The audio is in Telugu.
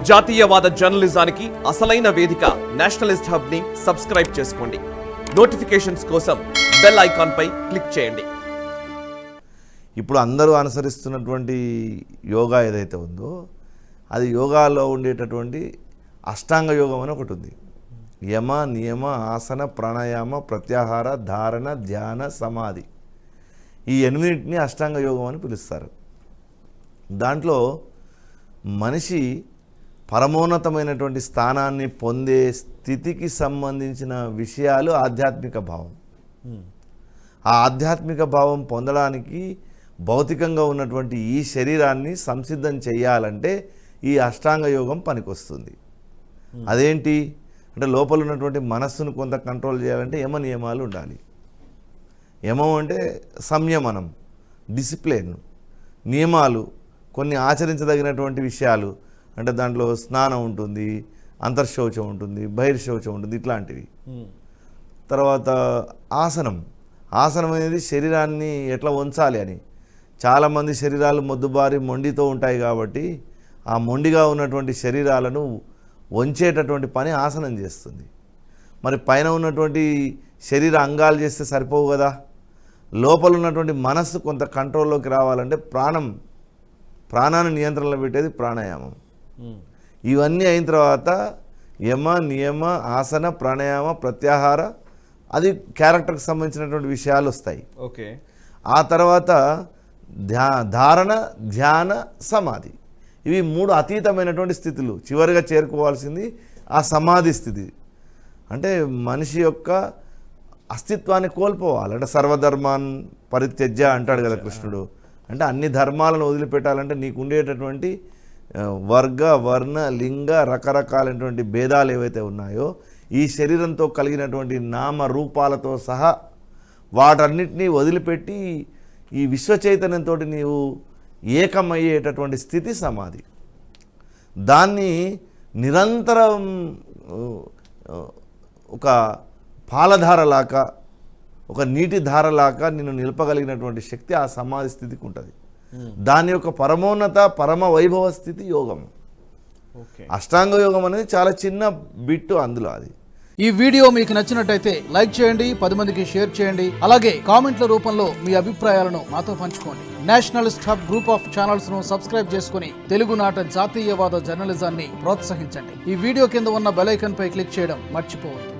జాతీయవాద జర్నలిజానికి అసలైన వేదిక నేషనలిస్ట్ హబ్ ని సబ్స్క్రైబ్ చేసుకోండి. నోటిఫికేషన్స్ కోసం బెల్ ఐకాన్ పై క్లిక్ చేయండి. ఇప్పుడు అందరూ అనుసరిస్తున్నటువంటి యోగా ఏదైతే ఉందో అది యోగాలో ఉండేటటువంటి అష్టాంగ యోగం అని ఒకటి ఉంది. యమ, నియమ, ఆసన, ప్రాణాయామ, ప్రత్యాహార, ధారణ, ధ్యాన, సమాధి, ఈ 8ని అష్టాంగ యోగం అని పిలుస్తారు. దాంట్లో మనిషి పరమోన్నతమైనటువంటి స్థానాన్ని పొందే స్థితికి సంబంధించిన విషయాలు ఆధ్యాత్మిక భావం. ఆ ఆధ్యాత్మిక భావం పొందడానికి భౌతికంగా ఉన్నటువంటి ఈ శరీరాన్ని సంసిద్ధం చేయాలంటే ఈ అష్టాంగ యోగం పనికొస్తుంది. అదేంటి అంటే లోపల ఉన్నటువంటి మనస్సును కొంత కంట్రోల్ చేయాలంటే యమ నియమాలు ఉండాలి. యమం అంటే సంయమనం, డిసిప్లిన్, నియమాలు, కొన్ని ఆచరించదగినటువంటి విషయాలు, అంటే దాంట్లో స్నానం ఉంటుంది, అంతర్శౌచం ఉంటుంది, బహిర్శౌచం ఉంటుంది, ఇట్లాంటివి. తర్వాత ఆసనం. ఆసనం అనేది శరీరాన్ని ఎట్లా ఉంచాలి అని. చాలామంది శరీరాలు మొద్దుబారి మొండితో ఉంటాయి కాబట్టి ఆ మొండిగా ఉన్నటువంటి శరీరాలను వంచేటటువంటి పని ఆసనం చేస్తుంది. మరి పైన ఉన్నటువంటి శరీర అంగాలు చేస్తే సరిపోవు కదా. లోపల ఉన్నటువంటి మనస్సు కొంత కంట్రోల్లోకి రావాలంటే ప్రాణాన్ని నియంత్రణలో పెట్టేది ప్రాణాయామం. ఇవన్నీ అయిన తర్వాత యమ, నియమ, ఆసన, ప్రాణాయామ, ప్రత్యాహార, అది క్యారెక్టర్కి సంబంధించినటువంటి విషయాలు వస్తాయి. ఓకే. ఆ తర్వాత ధారణ, ధ్యాన, సమాధి, ఇవి 3 అతీతమైనటువంటి స్థితులు. చివరిగా చేరుకోవాల్సింది ఆ సమాధి స్థితి. అంటే మనిషి యొక్క అస్తిత్వాన్ని కోల్పోవాలి. అంటే సర్వధర్మాన్ పరిత్యజ్య అంటాడు కదా కృష్ణుడు. అంటే అన్ని ధర్మాలను వదిలిపెట్టాలంటే నీకు ఉండేటటువంటి వర్గ, వర్ణ, లింగ, రకరకాలైనటువంటి భేదాలు ఏవైతే ఉన్నాయో ఈ శరీరంతో కలిగినటువంటి నామ రూపాలతో సహా వాటన్నిటినీ వదిలిపెట్టి ఈ విశ్వచైతన్యంతో నీవు ఏకమయ్యేటటువంటి స్థితి సమాధి. దాన్ని నిరంతరం ఒక పాలధారలాగా, ఒక నీటి ధారలాగా నిన్ను నిలపగలిగినటువంటి శక్తి ఆ సమాధి స్థితికి ఉంటుంది. దాని యొక్క పరమోన్నత పరమ వైభవ స్థితి యోగం. అష్టాంగ యోగం అనేది చాలా చిన్న బిట్టు అందులో. అది ఈ వీడియో మీకు నచ్చినట్టయితే లైక్ చేయండి, 10 మందికి షేర్ చేయండి. అలాగే కామెంట్ల రూపంలో మీ అభిప్రాయాలను మాతో పంచుకోండి. Nationalist hub group of channels ను సబ్స్క్రైబ్ చేసుకుని తెలుగునాట జాతీయవాద జర్నలిజాన్ని ప్రోత్సహించండి. ఈ వీడియో కింద ఉన్న బెల్ ఐకాన్ పై క్లిక్ చేయడం మర్చిపోవద్దు.